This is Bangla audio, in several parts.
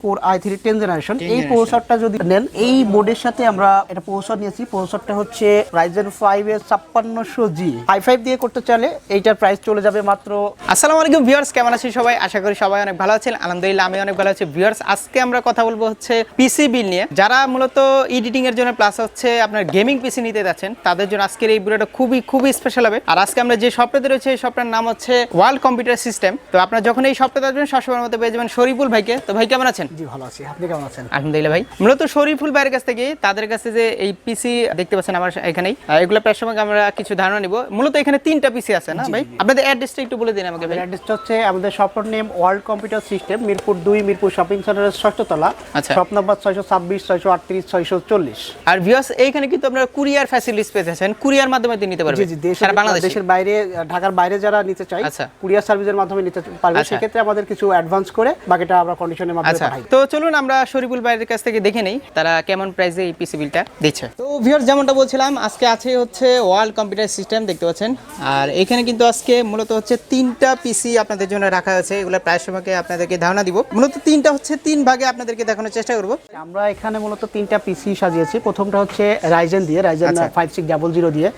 Core i3 10 generation. এই প্রসেসরটা যদি নেন, এই বোর্ডের সাথে আমরা এটা প্রসেসর নিয়েছি। প্রসেসরটা হচ্ছে Ryzen 5 এর 5600G i5 দিয়ে করতে চাইলে এইটার প্রাইস চলে যাবে মাত্র। আসসালামু আলাইকুম ভিউয়ার্স, কেমন আছেন সবাই? আশা করি সবাই অনেক ভালো আছেন। আলহামদুলিল্লাহ আমি অনেক ভালো আছি। ভিউয়ার্স, আজকে আমরা কথা বলবো হচ্ছে পিসি বিল নিয়ে। যারা মূলত এডিটিং এর জন্য প্লাস হচ্ছে আপনার গেমিং পিসি নিতে যাচ্ছেন, তাদের জন্য আজকের এই ভিডিওটা খুবই স্পেশাল হবে। আর আজকে আমরা যে সফটওয়্যারটা রয়েছে এই সফটওয়্যারের নাম হচ্ছে ওয়ার্ল্ড কম্পিউটার সিস্টেম। তো আপনারা যখন এই সফটওয়্যার আসবেন সবসময়ের মতো পেয়ে যাবেন শরীফুল ভাইকে। তো ভাই কেমন আছেন? জি ভালো আছি, আপনি কেমন আছেন? আলহামদুলিল্লাহ ভাই। মূলত শরীফুল ভাইয়ের কাছ থেকে তাদের কাছে যে এই পিসি দেখতে পাচ্ছেন আমার এখানেই, এগুলো প্রায় সময় আমরা কিছু ধারণা নিব। মূলত এখানে 3টা পিসি আছে না ভাই? আপনাদের অ্যাড্রেসটা একটু বলে দিন আমাকে ভাই। অ্যাড্রেসটা হচ্ছে আমাদের শপের name world computer system, Mirpur 2, Mirpur shopping সেন্টারের 6ষ্ঠ তলা। আচ্ছা। Shop number 626, 638, 640। আর ভিউয়ার্স, এইখানে কিন্তু আপনারা কুরিয়ার ফ্যাসিলিটিস পেয়েছেন, কুরিয়ার মাধ্যমে নিতে পারবেন। জি, সারা বাংলাদেশে। দেশের বাইরে, ঢাকার বাইরে যারা নিতে চায় আচ্ছা, কুরিয়ার সার্ভিসের মাধ্যমে নিতে পারবে। সেক্ষেত্রে আমাদের কিছু অ্যাডভান্স করে বাকিটা আমরা কন্ডিশনের মাধ্যমে পাঠাই। তো চলুন আমরা শরীফুল ভাইয়ের কাছ থেকে দেখে নেই তারা কেমন প্রাইসে এই পিসি বিলটা দিচ্ছে। তো ভিউয়ার্স, যেমনটা বলছিলাম, আজকে আছে হচ্ছে ওয়ার্ল্ড কম্পিউটার সিস্টেম দেখতে পাচ্ছেন। আর এখানে কিন্তু আজকে মূলত হচ্ছে 3টা পিসি আপনাদের জন্য রাখা আছে। এগুলো প্রায় সময়কে আপনাদেরকে ধারণা দিব। মূলত 3টা হচ্ছে 3 ভাগে আপনাদেরকে দেখানোর চেষ্টা করব। আমরা এখানে মূলত 3টা পিসি সাজিয়েছি। প্রথমটা হচ্ছে রাইজেন দিয়ে, রাইজেন 5600 দিয়ে।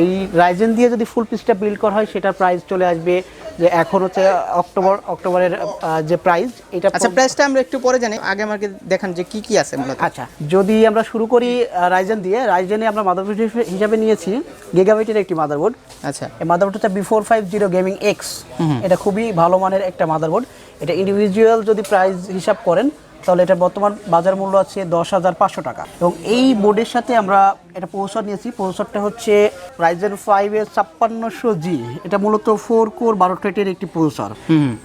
এই রাইজেন দিয়ে যদি ফুল পিসটা বিল্ড করা হয় সেটার প্রাইস চলে আসবে যে এখন হচ্ছে অক্টোবরের যে প্রাইস, এটা আচ্ছা, প্রাইসটা আমরা একটু পরে জানি, আগে আমাকে দেখান যে কি আছে মূলত। আচ্ছা, যদি আমরা শুরু করি রাইজেন দিয়ে, রাইজেনে আমরা মাদারবোর্ড হিসাবে নিয়েছি গিগাবাইটের একটি মাদারবোর্ড। আচ্ছা, এই মাদারবোর্ড হচ্ছে B450 গেমিং X। এটা খুবই ভালো মানের একটা মাদারবোর্ড। এটা ইন্ডিভিজুয়াল যদি প্রাইস হিসাব করেন তাহলে এটা বর্তমান বাজার মূল্য আছে 10,500 টাকা। এবং এই বোর্ডের সাথে আমরা এটা প্রসেসর নিয়েছি। প্রসেসরটা হচ্ছে Ryzen 5 এর 5600G। এটা মূলত 4 কোর 12 থ্রেডের একটি প্রসেসর।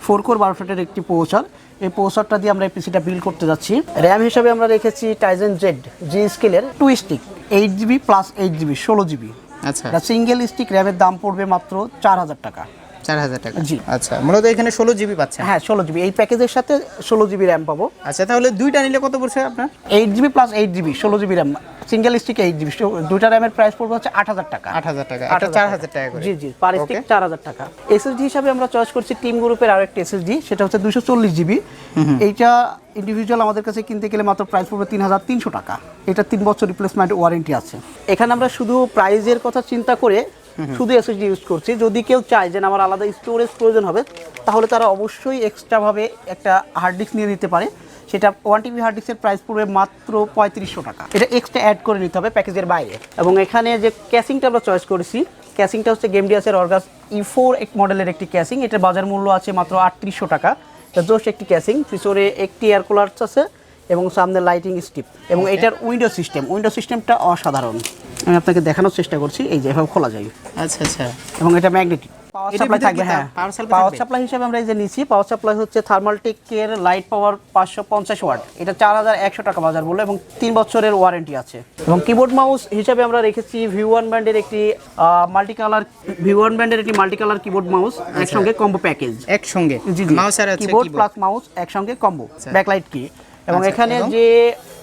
4 কোর 12 থ্রেডের একটি প্রসেসর। এই প্রসেসরটা দিয়ে আমরা এই পিসিটা বিল্ড করতে যাচ্ছি। র্যাম হিসাবে আমরা রেখেছি Tizen Z G স্কেলের 2 stick 8GB plus 8GB 16GB। আচ্ছা, সিঙ্গেল স্টিক র্যামের দাম পড়বে মাত্র 4000 টাকা। 4000 টাকা। জি। আচ্ছা, মূলত এখানে 16GB পাচ্ছেন। হ্যাঁ, 16GB। এই প্যাকেজের সাথে 16GB র্যাম পাবো। আচ্ছা, তাহলে দুইটা নিলে কত পড়ছে আপনার? 8GB plus 8GB 16GB RAM, single stick 8GB। দুইটা র্যামের প্রাইস পড়বে হচ্ছে 8000 টাকা। 8000 টাকা, এটা 4000 টাকা করে। জি, পার স্টিক 4000 টাকা। এসএসডি হিসাবে আমরা চয়েস করছি টিম গ্রুপের আরো একটা এসএসডি, সেটা হচ্ছে 240GB। এইটা ইন্ডিভিজুয়াল আমাদের কাছে কিনতে গেলে মাত্র প্রাইস পড়বে 3300 টাকা। এটা 3 বছর রিপ্লেসমেন্ট ওয়ারেন্টি আছে। এখানে আমরা শুধু প্রাইজের কথা চিন্তা করে শুধু এসএসডি ইউজ করছি। যদি কেউ চায় যে আমার আলাদা স্টোরেজ প্রয়োজন হবে, তাহলে তারা অবশ্যই এক্সট্রাভাবে একটা হার্ড ডিস্ক নিয়ে নিতে পারে। সেটা 1TB হার্ড ডিস্কের প্রাইস পড়বে মাত্র 3500 টাকা। এটা এক্সট্রা অ্যাড করে নিতে হবে প্যাকেজের বাইরে। এবং এখানে যে ক্যাসিংটা আমরা চয়েস করেছি, ক্যাসিংটা হচ্ছে গেমডিয়াসের অর্গাস E4 মডেলের একটি ক্যাসিং। এটার বাজার মূল্য আছে মাত্র 3800 টাকা। এটা জোশ একটি ক্যাসিং, পিছনে একটি এয়ার কুলার আছে এবং সামনে লাইটিং স্ট্রিপ। এবং এটার উইন্ডো সিস্টেমটা অসাধারণ। আমি আপনাকে দেখানোর চেষ্টা করছি। এই যে এভাবে খোলা যায়। আচ্ছা আচ্ছা। এবং এটা ম্যাগনেটিক পাওয়ার সাপ্লাই থাকবে। হ্যাঁ, পাওয়ার সাপ্লাই হিসেবে আমরা এই যে নিচ্ছি, পাওয়ার সাপ্লাই হচ্ছে থার্মালটেকের লাইট পাওয়ার 550 ওয়াট। এটা 4100 টাকা বাজার মূল্য এবং 3 বছরের ওয়ারেন্টি আছে। এবং কিবোর্ড মাউস হিসেবে আমরা রেখেছি V1 ব্র্যান্ডের একটি মাল্টি কালার কিবোর্ড মাউস একসঙ্গে কম্বো প্যাকেজ। একসঙ্গে মাউস আর কিবোর্ড প্লাস মাউস একসঙ্গে কম্বো, ব্যাকলাইট কি। এবং এখানে যে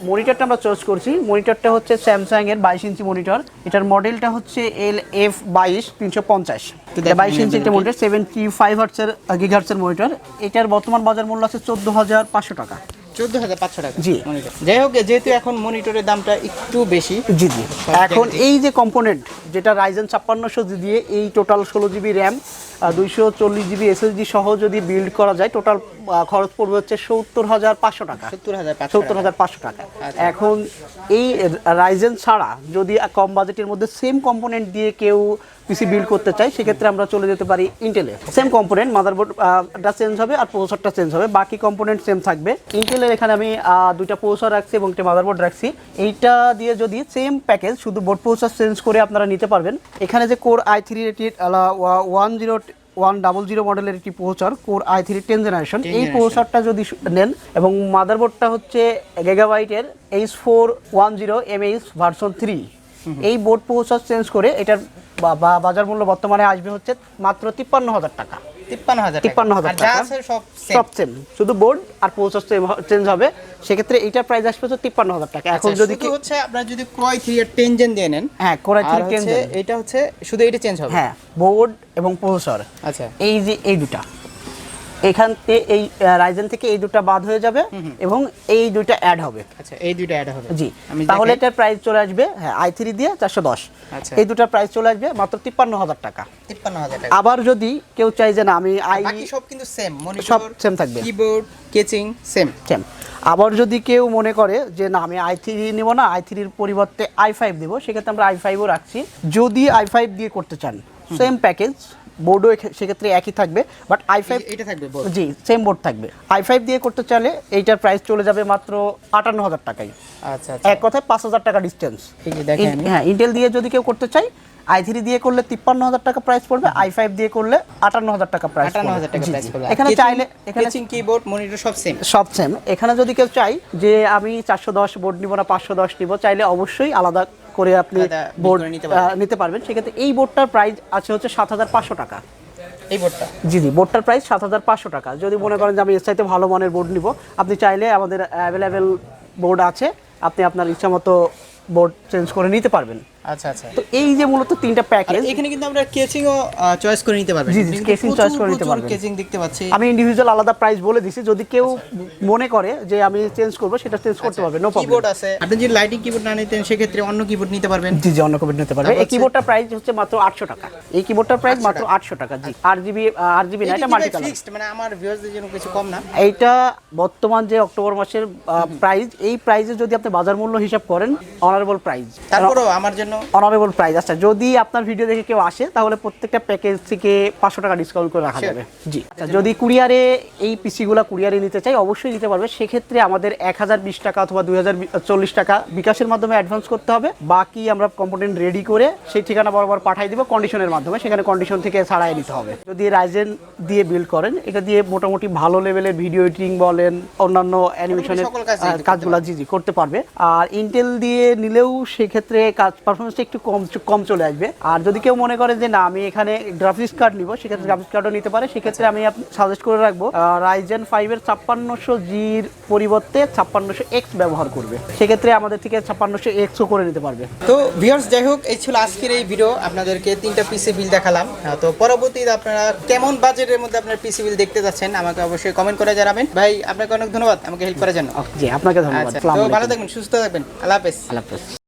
মনিটরটা আমরা চয়েস করছি, মনিটরটা হচ্ছে স্যামসাং এর 22 ইঞ্চি মনিটর। এটার মডেলটা হচ্ছে LF22 350। 22 ইঞ্চি একটা মনিটর, 75 হার্টজের গিগাহার্টজের মনিটর। এটার বর্তমান বাজার মূল্য আছে 14500 টাকা। 14500 টাকা। জি। যাই হোক, যেহেতু এখন মনিটরের দামটা একটু বেশি। জি। এখন এই যে কম্পোনেন্ট, যেটা Ryzen 5600 দিয়ে এই total 16GB RAM 240GB SSD সহ যদি বিল্ড করা যায়, টোটাল খরচ পড়বে হচ্ছে 70500 টাকা। 70500 টাকা। এখন এই Ryzen ছাড়া যদি কম বাজেটের মধ্যে সেম কম্পোনেন্ট দিয়ে কেউ পিসি বিল্ড করতে চাই, সেক্ষেত্রে আমরা চলে যেতে পারি ইন্টেলে। সেম কম্পোনেন্ট, মাদারবোর্ডটা চেঞ্জ হবে আর প্রসেসরটা চেঞ্জ হবে, বাকি কম্পোনেন্ট সেম থাকবে। ইন্টেলের এখানে আমি 2টা প্রসেসর রাখছি এবং একটা মাদারবোর্ড রাখছি। এইটা দিয়ে যদি সেম প্যাকেজ, শুধু বোর্ড প্রসেসর চেঞ্জ করে আপনারা নিতে পারবেন। এখানে যে কোর i3 রেটেড 100 মডেলের একটি প্রসেসর, কোর i3 10 জেনারেশন। এই প্রসেসরটা যদি নেন এবং মাদারবোর্ডটা হচ্ছে গিগাবাইটের H410 MAX ভার্সন 3, এই বোর্ড প্রসেসর চেঞ্জ করে এটার বাজার মূল্য বর্তমানে আসবে হচ্ছে মাত্র 53000 টাকা। 53000 টাকা সব সেম, শুধু বোর্ড আর প্রসেসর চেঞ্জ হবে। সেক্ষেত্রে এইটার প্রাইস আসবে হচ্ছে 53000 টাকা। এখন যদি কি হচ্ছে আপনারা যদি Core i3 এর 10 জেন দিয়ে নেন, হ্যাঁ, Core i3 10 জেন, এটা হচ্ছে শুধু এটা চেঞ্জ হবে। হ্যাঁ, বোর্ড এবং প্রসেসর। আচ্ছা, এই যে এই দুটা এখানে এই রাইজেন থেকে এই দুটো বাদ হয়ে যাবে এবং এই দুটো অ্যাড হবে। আচ্ছা, এই দুইটা অ্যাড হবে। জি, আমি তাহলে দেখাই। এটার প্রাইস চলে আসবে হ্যাঁ i3 দিয়ে 410। আচ্ছা। এই দুটোর প্রাইস চলে আসবে মাত্র 53,000 টাকা। 53,000 টাকা। আবার যদি কেউ চাই যে না আমি বাকি সব কিন্তু সেম, সব মনিটর সেম থাকবে, কিবোর্ড কেচিং সেম। সেম। আবার যদি কেউ মনে করে যে না আমি i3 নিব না, i3 এর পরিবর্তে i5 দেব, সেক্ষেত্রে আমরা i5ও রাখছি। যদি i5 দিয়ে করতে চান সেম প্যাকেজ, বোর্ডও সেক্ষেত্রে একই থাকবে, বাট i5 এটা থাকবে বোর্ড। জি সেম বোর্ড থাকবে। i5 দিয়ে করতে চাইলে এইটার প্রাইস চলে যাবে মাত্র 58,000 টাকায়। আচ্ছা আচ্ছা, এক কথায় 5,000 টাকা ডিস্টেন্স। এই যে দেখেন আমি। হ্যাঁ, ইন্টেল দিয়ে যদি কেউ করতে চাই i3 দিয়ে করলে 53,000 টাকা প্রাইস পড়বে, i5 দিয়ে করলে 58,000 টাকা প্রাইস 58,000 টাকা প্রাইস পড়বে। এখানে চাইলে এখানে কেচিং কিবোর্ড মনিটর সব সেম। সব সেম। এখানে যদি কেউ চাই যে আমি 410 বোর্ড নিব না 510 নিব, চাইলে অবশ্যই আলাদা করে আপনি আলাদা বিল বোর্ড করে নিতে পারবেন। নিতে পারবেন। সেক্ষেত্রে এই বোর্ডটার প্রাইস আছে হচ্ছে 7,500 টাকা। এই বোর্ডটা জি জি, বোর্ডটার প্রাইস 7,500 টাকা। যদি মনে করেন যে আমি এর চাইতে ভালো মানের বোর্ড নিব, আপনি চাইলে আমাদের অ্যাভেলেবেল বোর্ড আছে, আপনি আপনার ইচ্ছা মতো বোর্ড চেঞ্জ করে নিতে পারবেন। আচ্ছা আচ্ছা। তো এই যে মূলত তিনটা আর প্যাকেজ, এখানে কিন্তু আমরা কেচিংও চয়েস করে নিতে পারবেন। জি, জি, casing choice করে নিতে পারবেন। কেচিং দেখতে পাচ্ছি। আমি ইন্ডিভিজুয়াল আলাদা প্রাইস বলে দিছি, যদি কেউ মনে করে যে আমি চেঞ্জ করব সেটা চেঞ্জ করতে পারবে, নো প্রবলেম। কিবোর্ড আছে, আপনি যদি লাইটিং কিবোর্ড না নিতেন সেক্ষেত্রে অন্য কিবোর্ড নিতে পারবেন। জি জি, অন্য কিবোর্ড নিতে পারবে। এই কিবোর্ডটার প্রাইস হচ্ছে মাত্র 800 টাকা। এই কিবোর্ডটার প্রাইস মাত্র 800 টাকা। জি, আরজিবি না, এটা মাল্টি কালার। ফিক্সড, মানে আমার ভিউয়ারদের জন্য কিছু কম না। এইটা বর্তমান যে অক্টোবর মাসের প্রাইস, এই প্রাইসে যদি আপনি বাজার মূল্য হিসাব করেন অনারেবল প্রাইস, তারপরেও আমার জন্য অনারেবল প্রাইস। আচ্ছা, যদি আপনার ভিডিও দেখে কেউ আসে তাহলে প্রত্যেকটা প্যাকেজ থেকে 500 টাকা ডিসকাউন্ট করে রাখা যাবে। জি, আচ্ছা, যদি কুরিয়ারে এই পিসিগুলো কুরিয়ারে নিতে চাই অবশ্যই দিতে পারবে। সেক্ষেত্রে আমাদের 1020 টাকা অথবা 2040 টাকা বিকাশের মাধ্যমে অ্যাডভান্স করতে হবে। বাকি আমরা কম্পোনেন্ট রেডি করে সেই ঠিকানা বরাবর পাঠিয়ে দিব কন্ডিশনের মাধ্যমে, সেখানে কন্ডিশন থেকে ছাড়াই নিতে হবে। যদি রাইজেন দিয়ে বিল্ড করেন, এটা দিয়ে মোটামুটি ভালো লেভেলের ভিডিও এডিটিং বলেন, অন্যান্য অ্যানিমেশনের সকল কাজই করতে কাজগুলো জি জি করতে পারবে। আর ইন্টেল দিয়ে নিলেও সেক্ষেত্রে কাজ পারফরমেন্সটা একটু কম চলে আসবে। আর যদি কেউ মনে করে যে না আমি এখানে গ্রাফিক্স কার্ড নিব, সেক্ষেত্রে গ্রাফিক্স কার্ডও নিতে পারে। সেক্ষেত্রে আমি সাজেস্ট করে রাখবো রাইজেন 5 এর 5600G'র পরিবর্তে 5600X ব্যবহার করবে। সেক্ষেত্রে আমাদের থেকে 5600Xও করে নিতে পারবে। তো ভিউয়ার্স, যাই হোক, এই ছিল আজকের এই ভিডিও। আপনাদেরকে 3টা পিসি বিল দেখালাম। তো পরবর্তীতে আপনারা কেমন বাজেটের মধ্যে আপনার পিসি বিল দেখতে যাচ্ছেন আমাকে অবশ্যই কমেন্ট করে জানাবেন। ভাই, আপনাকে অনেক ধন্যবাদ আমাকে হেল্প করার জন্য। জি, আপনাকে ধন্যবাদ। আচ্ছা, আসসালামু তো আলাইকুম। ভালো থাকবেন, সুস্থ থাকবেন। আল্লাহ হাফেজ। আল্লাহ হাফেজ।